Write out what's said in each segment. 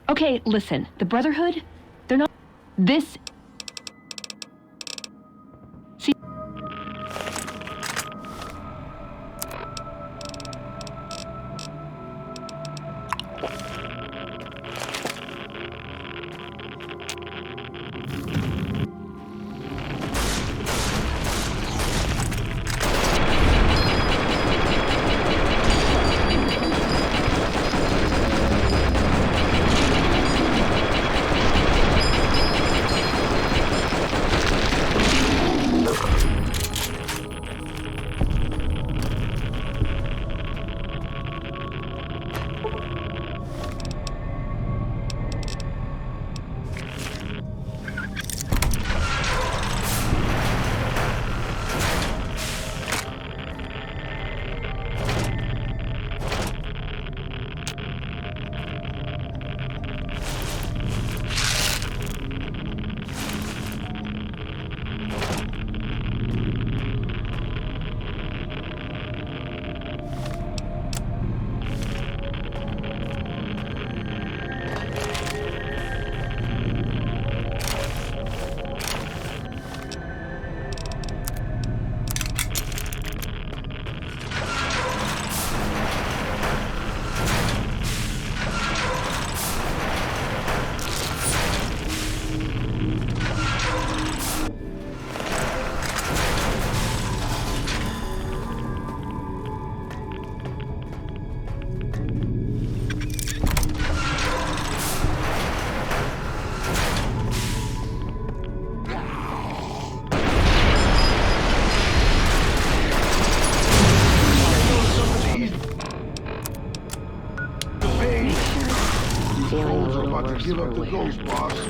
Okay, listen. The Brotherhood, they're not... This... See... Give up the ghost, boss.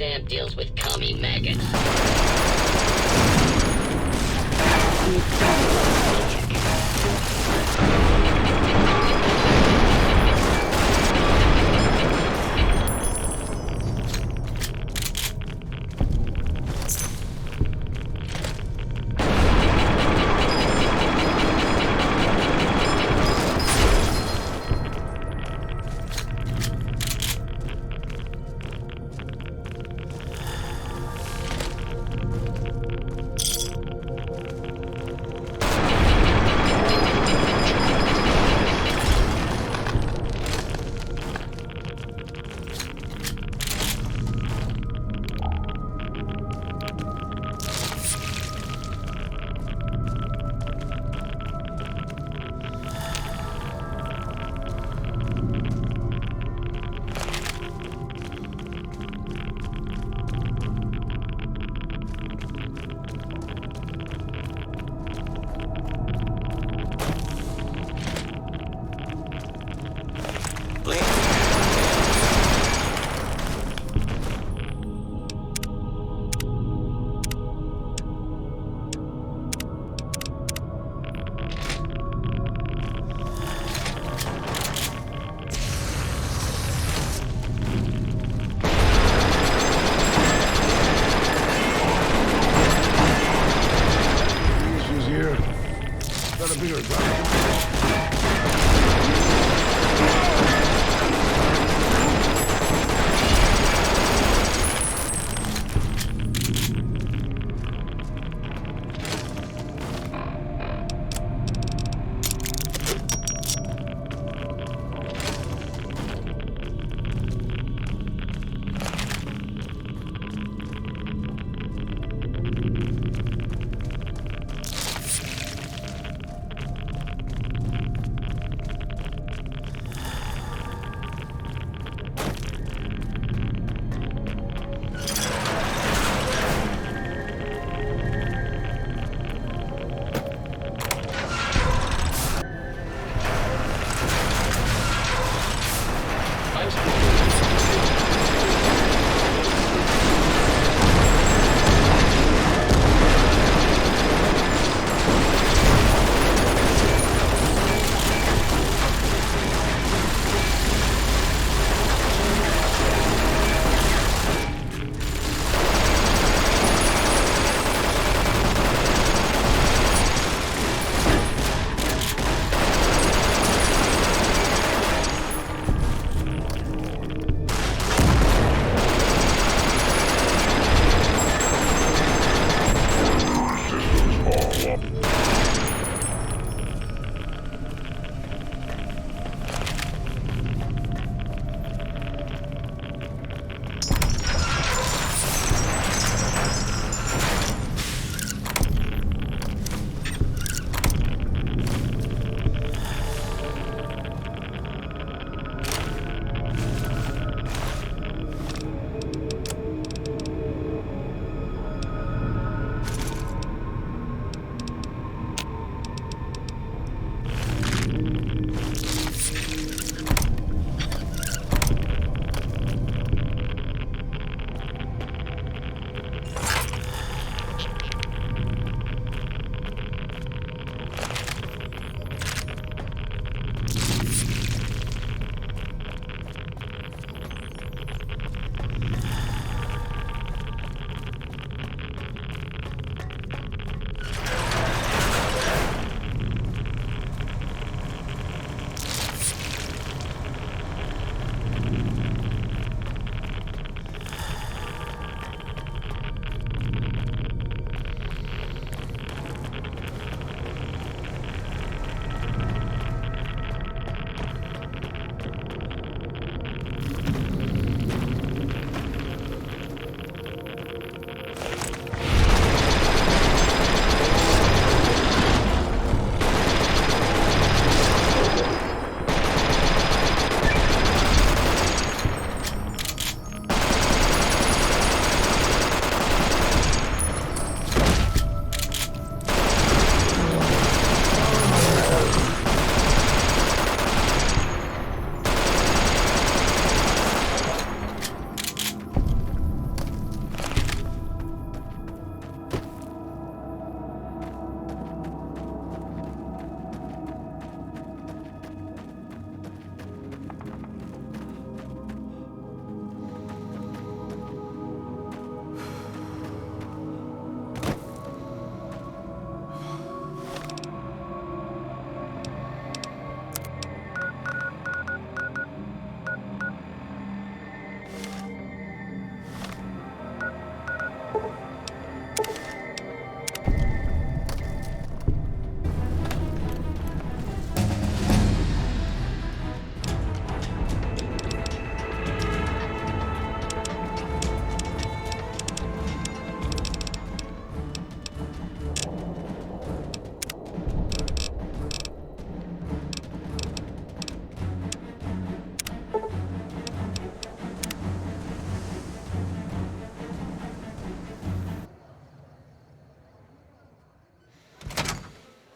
exam deals with commie maggots.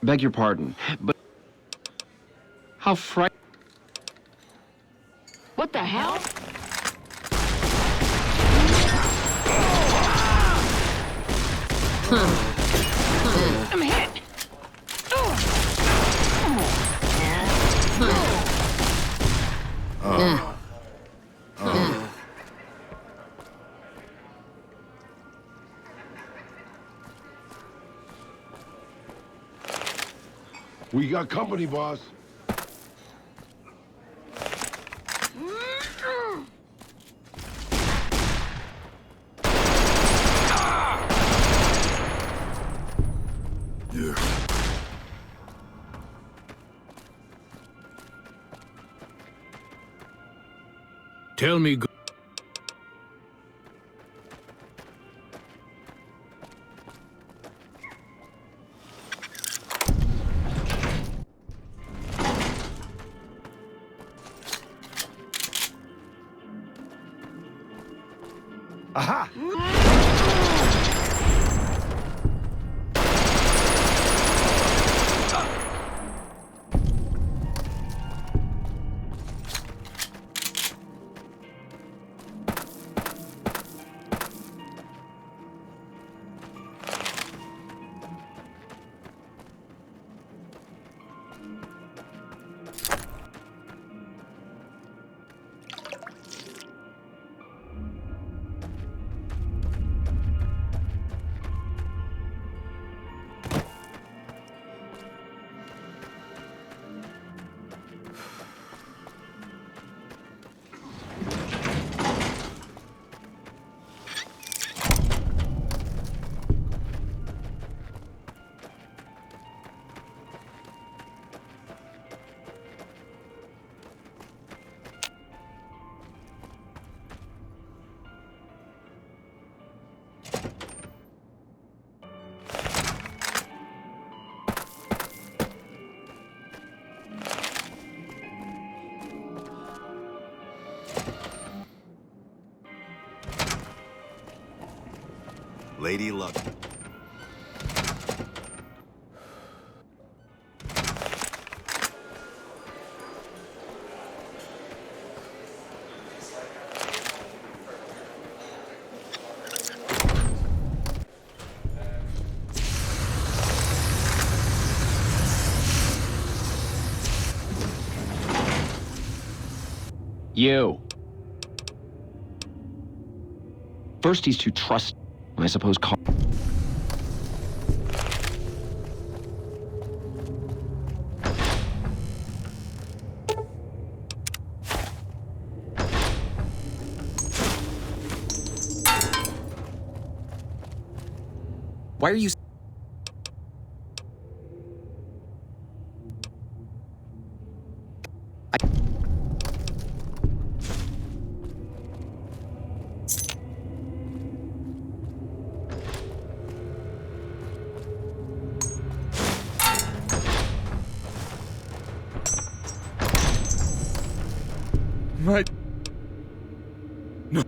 Beg your pardon, but how What the hell? I'm hit. We got company, boss. Tell me. Aha! Lady Luck. You. First, he's too I suppose Why are you... What? No.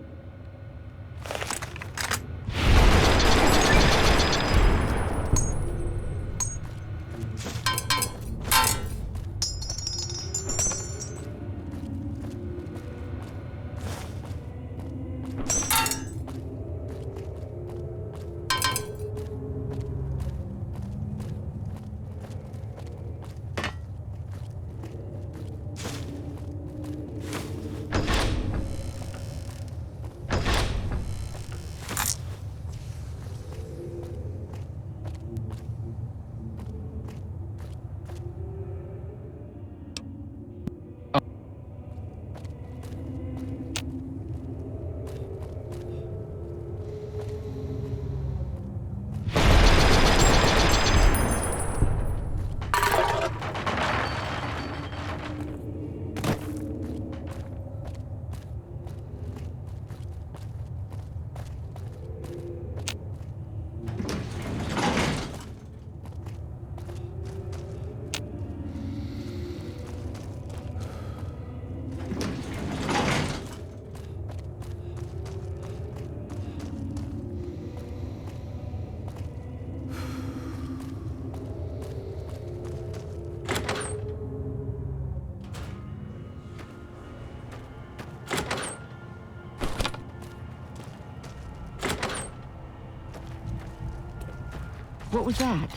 What was that?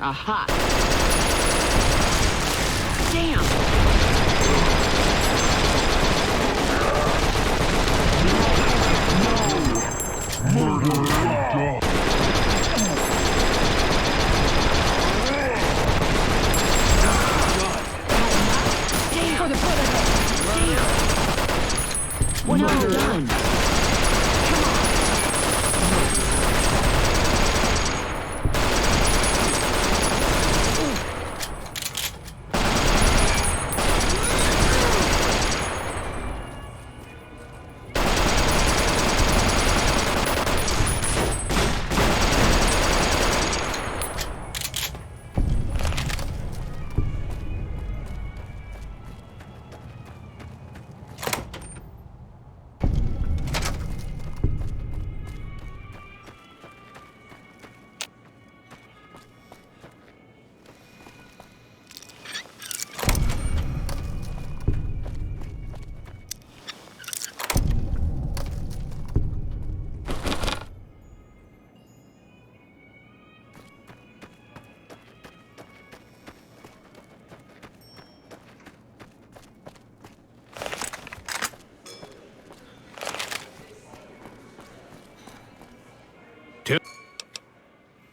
Aha! Damn! Damn! For the Brotherhood! Damn! One hour done!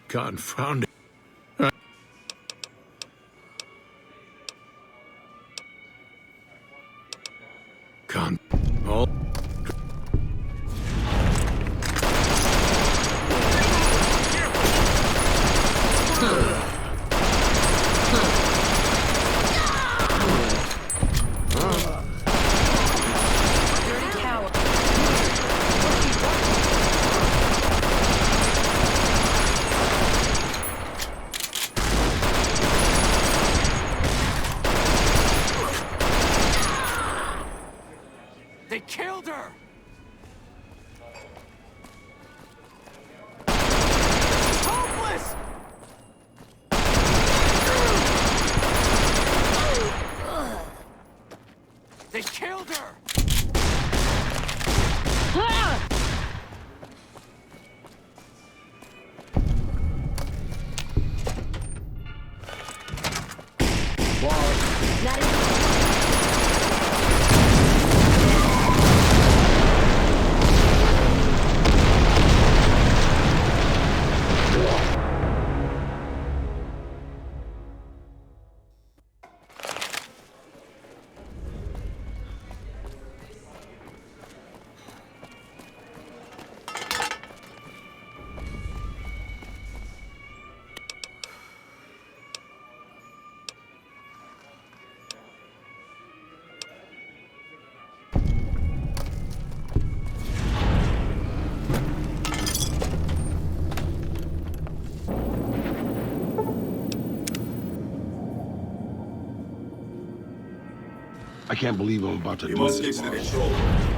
Confound it. Oh. They killed her! Hopeless! They killed her! I can't believe I'm about to You do must get this, to the boss. control room.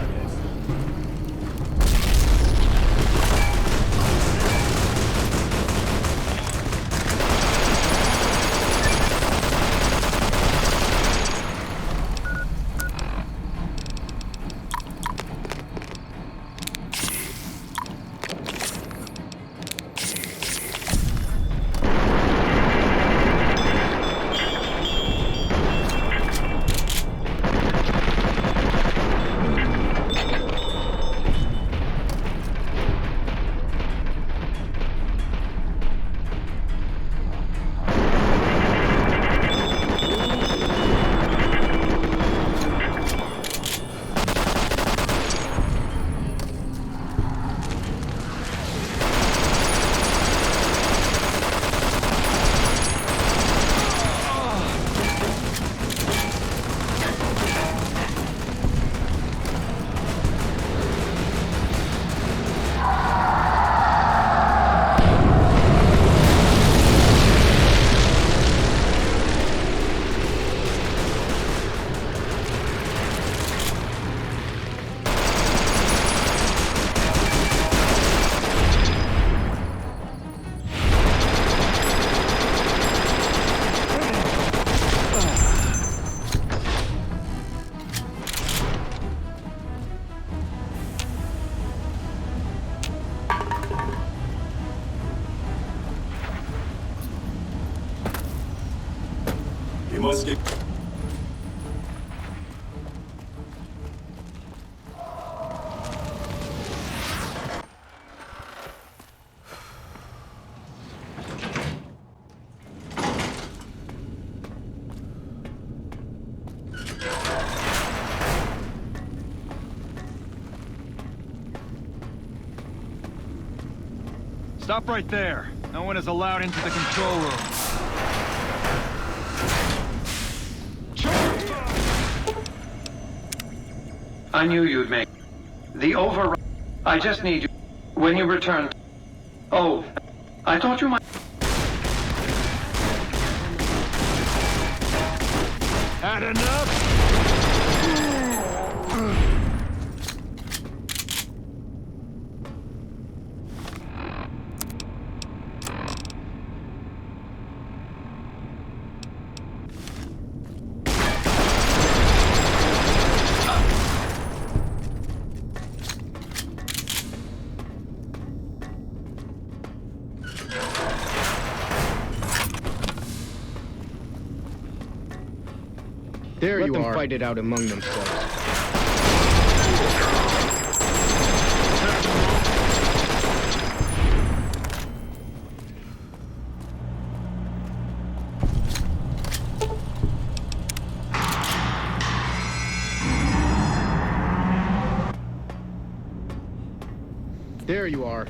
escape. Stop right there. No one is allowed into the control room. I knew you'd make the over. I just need you when you return. Oh, I thought you might. Had enough? There you are. Let them fight it out among themselves. There you are.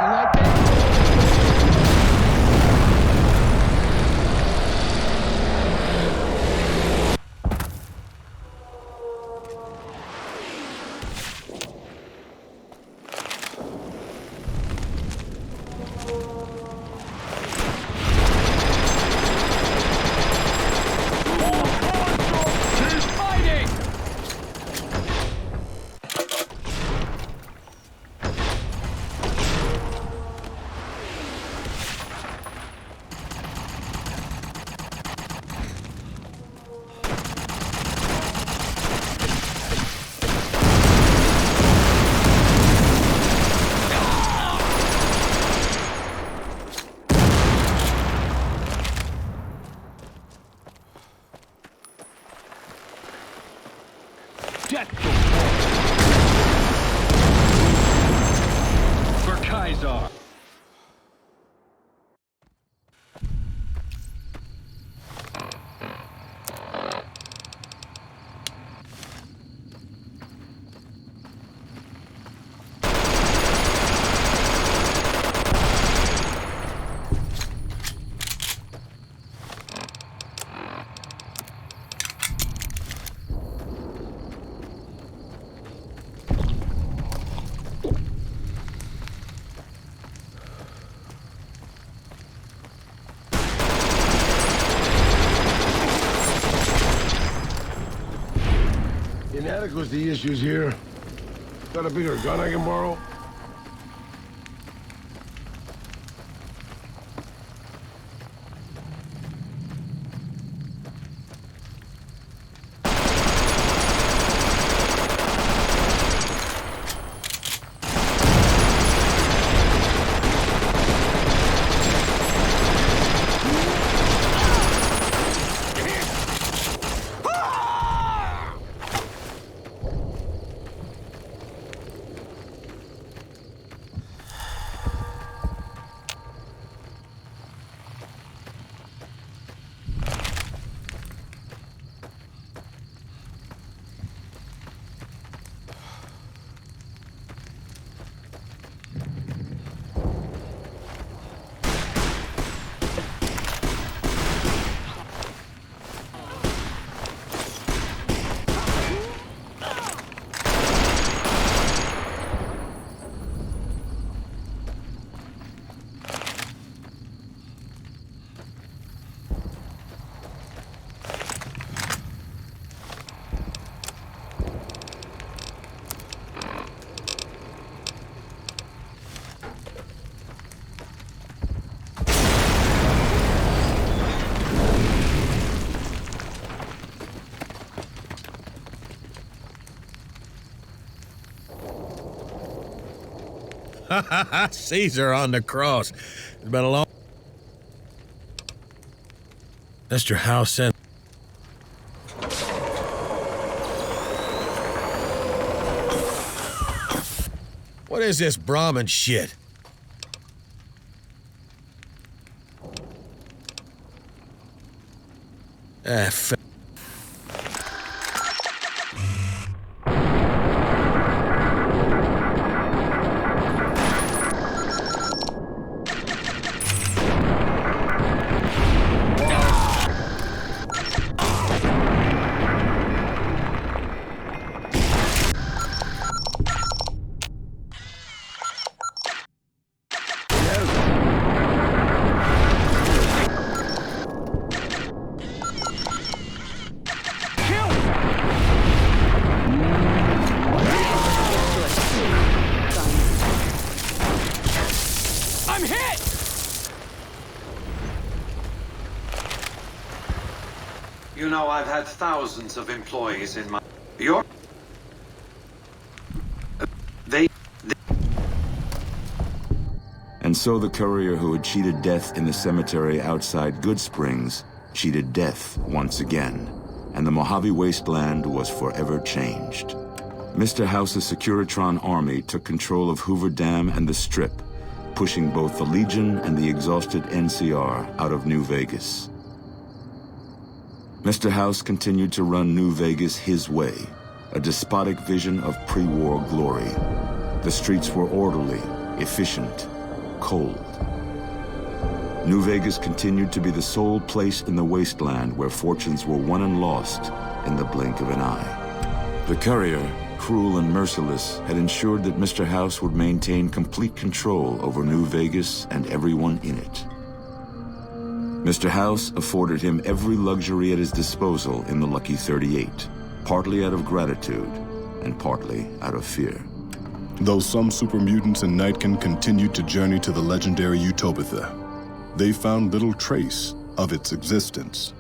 You like that? He's fighting! Death for Kaiser. Inadequacy issues here. Got a bigger gun I can borrow? Caesar on the cross. It's been a long... Mr. House sent... What is this Brahmin shit? I'm hit! You know, I've had thousands of employees in my... And so the courier who had cheated death in the cemetery outside Good Springs cheated death once again, and the Mojave Wasteland was forever changed. Mr. House's Securitron army took control of Hoover Dam and the Strip, pushing both the Legion and the exhausted NCR out of New Vegas. Mr. House continued to run New Vegas his way, a despotic vision of pre-war glory. The streets were orderly, efficient, cold. New Vegas continued to be the sole place in the wasteland where fortunes were won and lost in the blink of an eye. The courier, cruel and merciless, had ensured that Mr. House would maintain complete control over New Vegas and everyone in it. Mr. House afforded him every luxury at his disposal in the Lucky 38, partly out of gratitude and partly out of fear. Though some super mutants in Nightkin continued to journey to the legendary Utopia, they found little trace of its existence.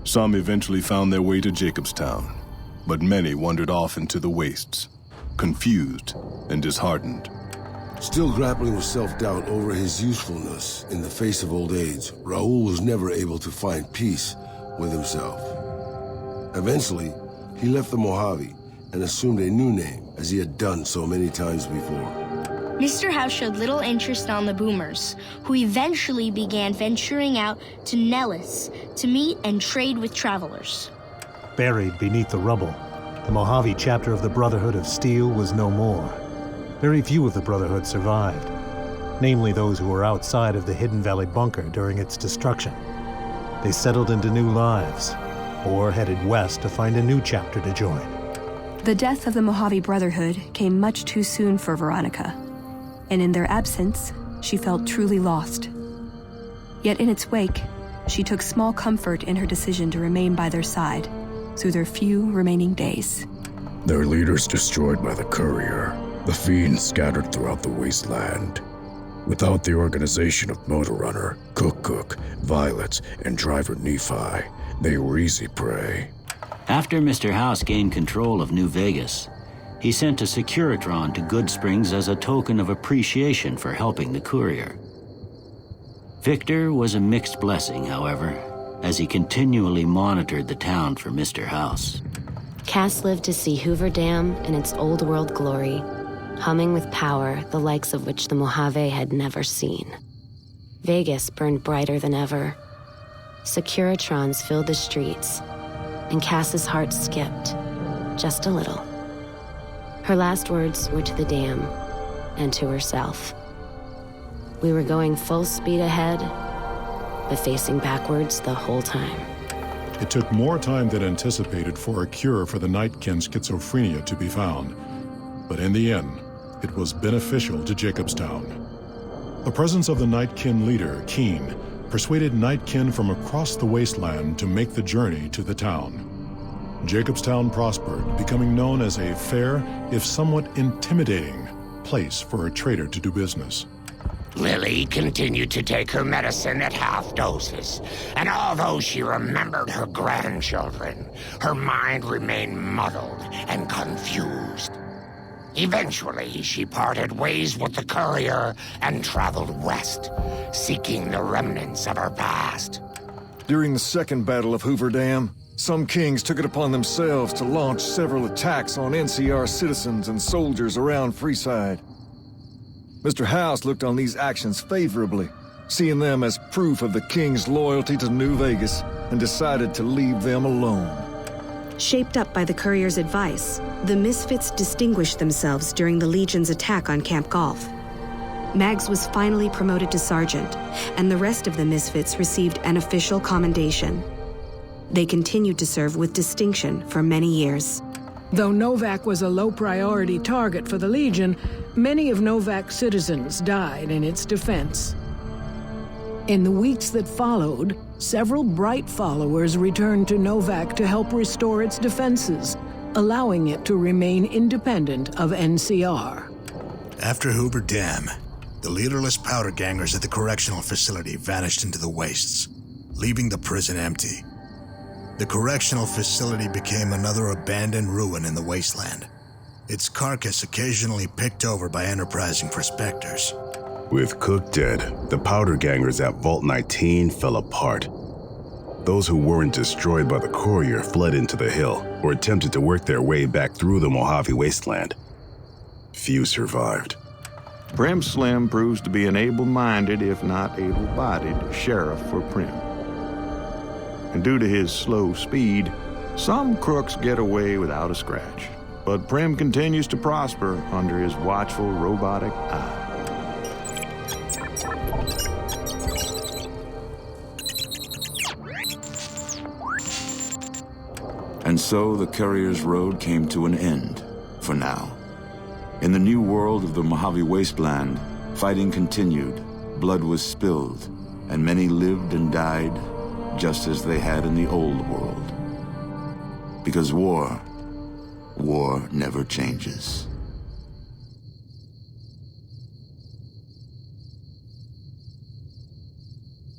Some eventually found their way to Jacobstown, but many wandered off into the wastes, confused and disheartened. Still grappling with self-doubt over his usefulness in the face of old age, Raul was never able to find peace with himself. Eventually, he left the Mojave and assumed a new name, as he had done so many times before. Mr. House showed little interest on the Boomers, who eventually began venturing out to Nellis to meet and trade with travelers. Buried beneath the rubble, the Mojave chapter of the Brotherhood of Steel was no more. Very few of the Brotherhood survived, namely those who were outside of the Hidden Valley bunker during its destruction. They settled into new lives, or headed west to find a new chapter to join. The death of the Mojave Brotherhood came much too soon for Veronica, and in their absence, she felt truly lost. Yet in its wake, she took small comfort in her decision to remain by their side through their few remaining days. Their leaders destroyed by the courier, the fiends scattered throughout the wasteland. Without the organization of Motor Runner, Cook, Violet, and Driver Nephi, they were easy prey. After Mr. House gained control of New Vegas, he sent a Securitron to Good Springs as a token of appreciation for helping the courier. Victor was a mixed blessing, however, as he continually monitored the town for Mr. House. Cass lived to see Hoover Dam in its old world glory, humming with power the likes of which the Mojave had never seen. Vegas burned brighter than ever. Securitrons filled the streets, and Cass's heart skipped, just a little. Her last words were to the dam, and to herself. We were going full speed ahead, but facing backwards the whole time. It took more time than anticipated for a cure for the Nightkin schizophrenia to be found, but in the end, it was beneficial to Jacobstown. The presence of the Nightkin leader, Keen, persuaded Nightkin from across the wasteland to make the journey to the town. Jacobstown prospered, becoming known as a fair, if somewhat intimidating, place for a trader to do business. Lily continued to take her medicine at half doses, and although she remembered her grandchildren, her mind remained muddled and confused. Eventually, she parted ways with the courier and traveled west, seeking the remnants of her past. During the Second Battle of Hoover Dam, some kings took it upon themselves to launch several attacks on NCR citizens and soldiers around Freeside. Mr. House looked on these actions favorably, seeing them as proof of the king's loyalty to New Vegas, and decided to leave them alone. Shaped up by the courier's advice, the Misfits distinguished themselves during the Legion's attack on Camp Golf. Mags was finally promoted to sergeant, and the rest of the Misfits received an official commendation. They continued to serve with distinction for many years. Though Novak was a low-priority target for the Legion, many of Novak's citizens died in its defense. In the weeks that followed, several bright followers returned to Novak to help restore its defenses, allowing it to remain independent of NCR. After Hoover Dam, the leaderless powder gangers at the correctional facility vanished into the wastes, leaving the prison empty. The correctional facility became another abandoned ruin in the wasteland, its carcass occasionally picked over by enterprising prospectors. With Cook dead, the powder gangers at Vault 19 fell apart. Those who weren't destroyed by the courier fled into the hill or attempted to work their way back through the Mojave wasteland. Few survived. Prim Slim proves to be an able-minded, if not able-bodied, sheriff for Prim. And due to his slow speed, some crooks get away without a scratch. But Prim continues to prosper under his watchful robotic eye. And so the courier's road came to an end, for now. In the new world of the Mojave Wasteland, fighting continued, blood was spilled, and many lived and died just as they had in the old world. Because war never changes.